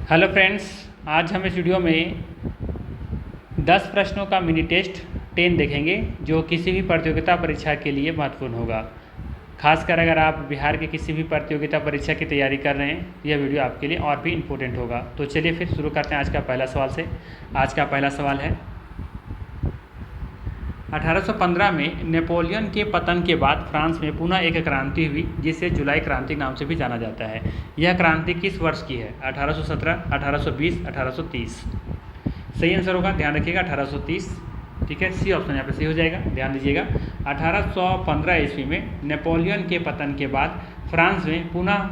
Hello friends, आज हम इस वीडियो में 10 प्रश्नों का मिनी टेस्ट 10 देखेंगे जो किसी भी प्रतियोगिता परीक्षा के लिए महत्वपूर्ण होगा। खासकर अगर आप बिहार के किसी भी प्रतियोगिता परीक्षा की तैयारी कर रहे हैं तो यह वीडियो आपके लिए और भी इम्पोर्टेंट होगा। तो चलिए फिर शुरू करते हैं आज का पहला सवाल से। आज का पहला सवाल है, 1815 में नेपोलियन के पतन के बाद फ्रांस में पुनः एक क्रांति हुई जिसे जुलाई क्रांति नाम से भी जाना जाता है। यह क्रांति किस वर्ष की है? 1817, 1820, 1830। सही आंसर होगा, ध्यान रखिएगा, 1830। ठीक है, सी ऑप्शन यहाँ पे सही हो जाएगा। ध्यान दीजिएगा, 1815 ईस्वी में नेपोलियन के पतन के बाद फ्रांस में पुनः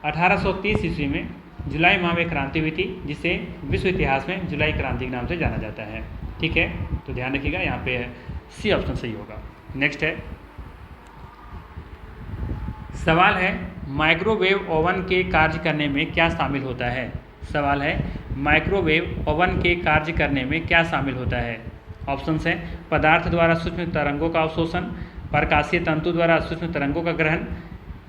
1830 ईस्वी में जुलाई माह में क्रांति हुई थी जिसे विश्व इतिहास में जुलाई क्रांति के नाम से जाना जाता है। ठीक है, तो ध्यान रखिएगा, यहाँ पे सी ऑप्शन सही होगा। नेक्स्ट है, सवाल है, माइक्रोवेव ओवन के कार्य करने में क्या शामिल होता है? सवाल है, माइक्रोवेव ओवन के कार्य करने में क्या शामिल होता है? ऑप्शंस हैं, पदार्थ द्वारा सूक्ष्म तरंगों का अवशोषण, प्रकाशीय तंतु द्वारा सूक्ष्म तरंगों का ग्रहण,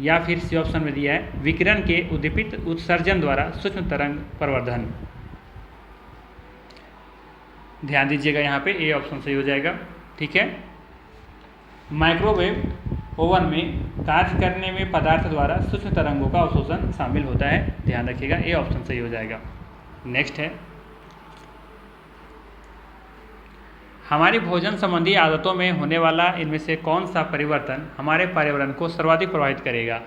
या फिर सी ऑप्शन में दिया है विकिरण के उद्दीपित उत्सर्जन द्वारा सूक्ष्म तरंग प्रवर्धन। ध्यान दीजिएगा, यहाँ पे ए ऑप्शन सही हो जाएगा। ठीक है, माइक्रोवेव ओवन में कार्य करने में पदार्थ द्वारा सूक्ष्म तरंगों का अवशोषण शामिल होता है। ध्यान रखिएगा, ए ऑप्शन सही हो जाएगा। नेक्स्ट है, हमारी भोजन संबंधी आदतों में होने वाला इनमें से कौन सा परिवर्तन हमारे पर्यावरण को सर्वाधिक प्रभावित करेगा?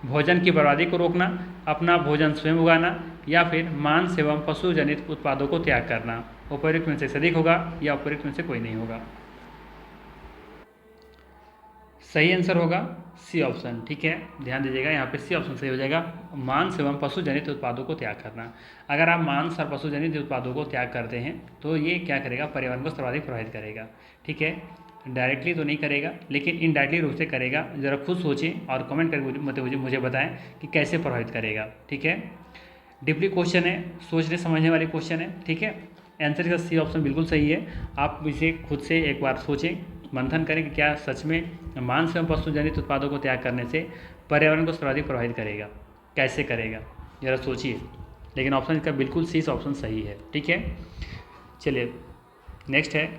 भोजन की बर्बादी को रोकना, अपना भोजन स्वयं उगाना, या फिर मांस एवं पशु जनित उत्पादों को त्याग करना। उपयुक्त में से अधिक होगा या उपयुक्त में से कोई नहीं होगा? सही आंसर होगा सी ऑप्शन। ठीक है, ध्यान दीजिएगा, यहाँ पे सी ऑप्शन सही हो जाएगा, मांस एवं पशु जनित उत्पादों को त्याग करना। अगर आप मांस और पशु जनित उत्पादों को त्याग करते हैं तो ये क्या करेगा? पर्यावरण को सर्वाधिक प्रभावित करेगा। ठीक है, डायरेक्टली तो नहीं करेगा लेकिन इनडायरेक्टली रूप से करेगा। ज़रा खुद सोचें और कमेंट करके मुझे बताएं कि कैसे प्रभावित करेगा। ठीक है, डीपली क्वेश्चन है, सोचने समझने वाली क्वेश्चन है। ठीक है, आंसर का सी ऑप्शन बिल्कुल सही है। आप इसे खुद से एक बार सोचें, मंथन करें कि क्या सच में मांस एवं पशु जनित उत्पादों को त्याग करने से पर्यावरण को सर्वाधिक प्रभावित करेगा, कैसे करेगा, जरा सोचिए। लेकिन ऑप्शन इसका बिल्कुल सी ऑप्शन सही है। ठीक है, चलिए नेक्स्ट है,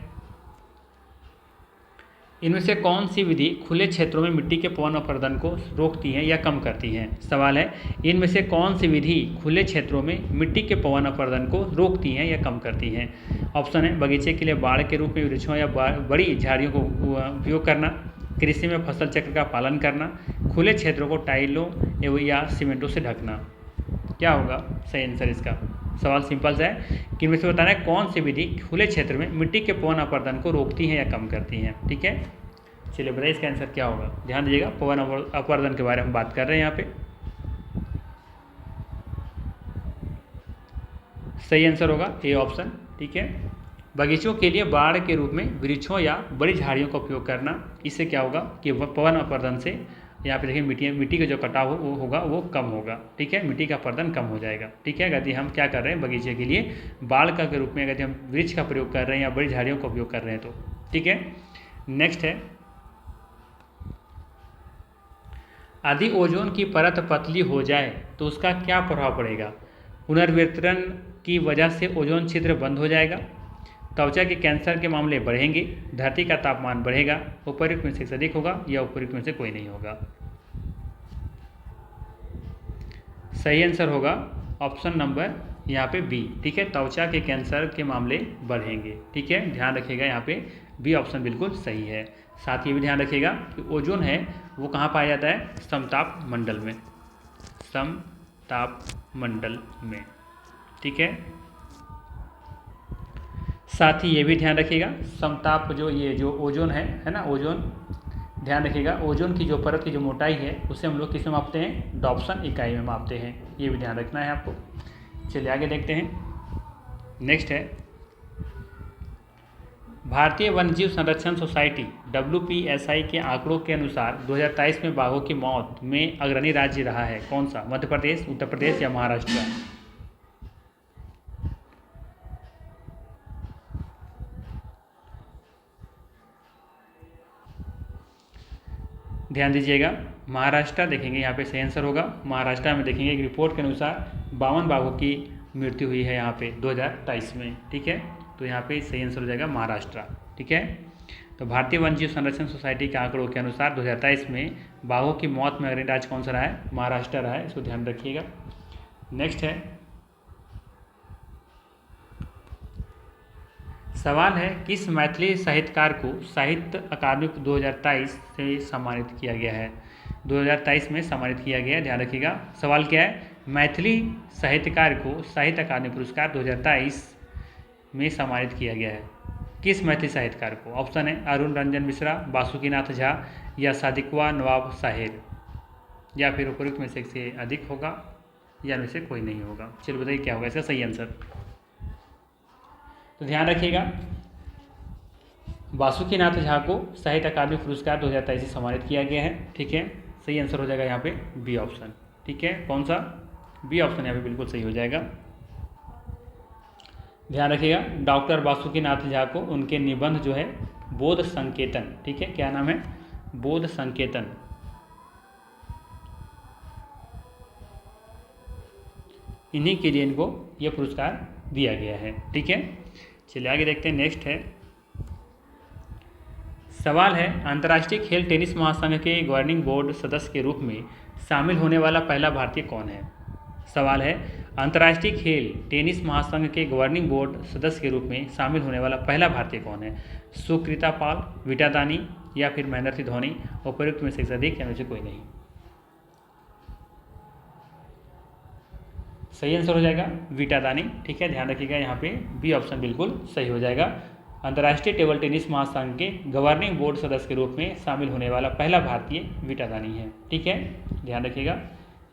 इनमें से कौन सी विधि खुले क्षेत्रों में मिट्टी के पवन अपरदन को रोकती है या कम करती है? सवाल है, इनमें से कौन सी विधि खुले क्षेत्रों में मिट्टी के पवन अपरदन को रोकती है या कम करती है? ऑप्शन है, बगीचे के लिए बाड़ के रूप में वृक्षों या बड़ी झाड़ियों को उपयोग करना, कृषि में फसल चक्र का पालन करना, खुले क्षेत्रों को टाइलों या सीमेंटों से ढकना। क्या होगा सही आंसर इसका? सवाल सिंपल सा है कि इनमें से बताना है कौन सी विधि खुले क्षेत्र में मिट्टी के पवन अपरदन को रोकती है या कम करती हैं। ठीक है, चलिए बताइए इसका आंसर क्या होगा। ध्यान दीजिएगा, पवन अपरदन के बारे में बात कर रहे हैं यहाँ पे। सही आंसर होगा ए ऑप्शन। ठीक है, बगीचों के लिए बाड़ के रूप में वृक्षों या बड़ी झाड़ियों का उपयोग करना, इससे क्या होगा कि पवन अपरदन से यहाँ पे देखिए मिट्टी का जो कटाव वो होगा वो कम होगा। ठीक है, मिट्टी का अपरदन कम हो जाएगा। ठीक है, यदि हम क्या कर रहे हैं बगीचे के लिए बाड़ का के रूप में यदि हम वृक्ष का प्रयोग कर रहे हैं या बड़ी झाड़ियों का उपयोग कर रहे हैं तो। ठीक है, नेक्स्ट है, यदि ओजोन की परत पतली हो जाए तो उसका क्या प्रभाव पड़ेगा? पुनर्वितरण की वजह से ओजोन छिद्र बंद हो जाएगा, त्वचा के कैंसर के मामले बढ़ेंगे, धरती का तापमान बढ़ेगा, उपयुक्त में से अधिक होगा या उपयुक्त में से कोई नहीं होगा? सही आंसर होगा ऑप्शन नंबर यहाँ पे बी। ठीक है, त्वचा के कैंसर के मामले बढ़ेंगे। ठीक है, ध्यान रखिएगा, यहाँ पे बी ऑप्शन बिल्कुल सही है। साथ ही ये भी ध्यान रखिएगा कि ओजोन है वो कहाँ पाया जाता है? समताप मंडल में, समताप मंडल में। ठीक है, साथ ही ये भी ध्यान रखिएगा समताप जो ओजोन है ना, ओजोन ध्यान रखिएगा, ओजोन की जो परत की जो मोटाई है उसे हम लोग किस में मापते हैं? डॉप्सन इकाई में मापते हैं। ये भी ध्यान रखना है आपको। चलिए आगे देखते हैं। नेक्स्ट है, भारतीय वन्यजीव संरक्षण सोसाइटी WPSI के आंकड़ों के अनुसार 2023 में बाघों की मौत में अग्रणी राज्य रहा है कौन सा? मध्य प्रदेश, उत्तर प्रदेश या महाराष्ट्र? ध्यान दीजिएगा, महाराष्ट्र देखेंगे यहाँ पे सही आंसर होगा। महाराष्ट्र में देखेंगे एक रिपोर्ट के अनुसार 52 बाघों की मृत्यु हुई है यहाँ पे 2023 में। ठीक है, तो यहाँ पे सही आंसर हो जाएगा महाराष्ट्र। ठीक है, तो भारतीय वन्यजीव संरक्षण सोसाइटी के आंकड़ों के अनुसार 2023 में बाघों की मौत में अग्रणी राज्य कौन सा रहा है? महाराष्ट्र रहा है, इसको ध्यान रखिएगा। नेक्स्ट है, सवाल है किस मैथिली साहित्यकार को साहित्य अकादमी 2023 से सम्मानित किया गया है? 2023 में सम्मानित किया गया है, ध्यान रखिएगा। सवाल क्या है? मैथिली साहित्यकार को साहित्य अकादमी पुरस्कार 2023 में सम्मानित किया गया है। किस मैथिली साहित्यकार को? ऑप्शन है अरुण रंजन मिश्रा, बासुकीनाथ झा या सादिकवा नवाब साहिर, या फिर उपयुक्त में से अधिक होगा या में से कोई नहीं होगा। चलिए बताइए क्या होगा इसका सही आंसर। तो ध्यान रखिएगा, बासुकीनाथ झा को साहित्य अकादमी पुरस्कार 2023 से सम्मानित किया गया है। ठीक है, सही आंसर हो जाएगा यहाँ पे बी ऑप्शन। ठीक है, कौन सा? बी ऑप्शन यहाँ पे बिल्कुल सही हो जाएगा। ध्यान रखिएगा, डॉक्टर बासुकीनाथ झा को उनके निबंध जो है बोध संकेतन, ठीक है, क्या नाम है? बोध संकेतन, इन्हीं के लिए इनको यह पुरस्कार दिया गया है। ठीक है, चलिए आगे देखते हैं। नेक्स्ट है, सवाल है अंतर्राष्ट्रीय खेल टेनिस महासंघ के गवर्निंग बोर्ड सदस्य के रूप में शामिल होने वाला पहला भारतीय कौन है? सवाल है अंतर्राष्ट्रीय खेल टेनिस महासंघ के गवर्निंग बोर्ड सदस्य के रूप में शामिल होने वाला पहला भारतीय कौन है? सुकृता पाल, विटा दानी या फिर महेंद्र सिंह धोनी, उपयुक्त में से अधिक या में से कोई नहीं। सही आंसर हो जाएगा विटा दानी। ठीक है, ध्यान रखिएगा, यहाँ पे बी ऑप्शन बिल्कुल सही हो जाएगा। अंतर्राष्ट्रीय टेबल टेनिस महासंघ के गवर्निंग बोर्ड सदस्य के रूप में शामिल होने वाला पहला भारतीय विटा दानी है। ठीक है, ध्यान रखिएगा,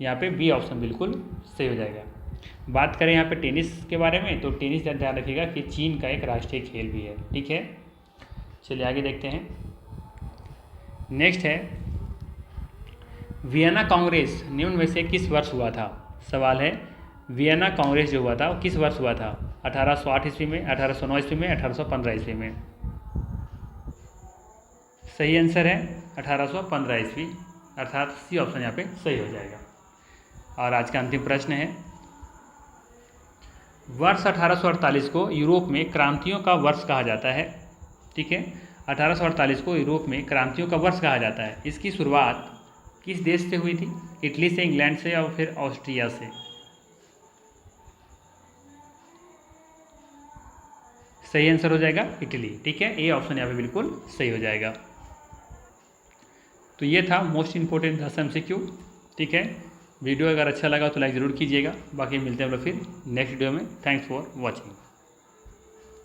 यहाँ पे बी ऑप्शन बिल्कुल सही हो जाएगा। बात करें यहाँ पे टेनिस के बारे में, तो टेनिस ध्यान रखिएगा कि चीन का एक राष्ट्रीय खेल भी है। ठीक है, चलिए आगे देखते हैं। नेक्स्ट है, वियना कांग्रेस निम्न में से किस वर्ष हुआ था? सवाल है वियना कांग्रेस जो हुआ था वो किस वर्ष हुआ था? 1808 ईस्वी में, 1809 ईस्वी में, 1815 ईस्वी में? सही आंसर है 1815 ईस्वी, अर्थात सी ऑप्शन यहाँ पे सही हो जाएगा। और आज का अंतिम प्रश्न है, वर्ष 1848 को यूरोप में क्रांतियों का वर्ष कहा जाता है। ठीक है, 1848 को यूरोप में क्रांतियों का वर्ष कहा जाता है। इसकी शुरुआत किस देश से हुई थी? इटली से, इंग्लैंड से या फिर ऑस्ट्रिया से? सही आंसर हो जाएगा इटली। ठीक है, ए ऑप्शन यहाँ पे बिल्कुल सही हो जाएगा। तो ये था मोस्ट इंपॉर्टेंट 10 MCQ। ठीक है, वीडियो अगर अच्छा लगा तो लाइक ज़रूर कीजिएगा। बाकी मिलते हैं हम लोग फिर नेक्स्ट वीडियो में। Thanks for watching.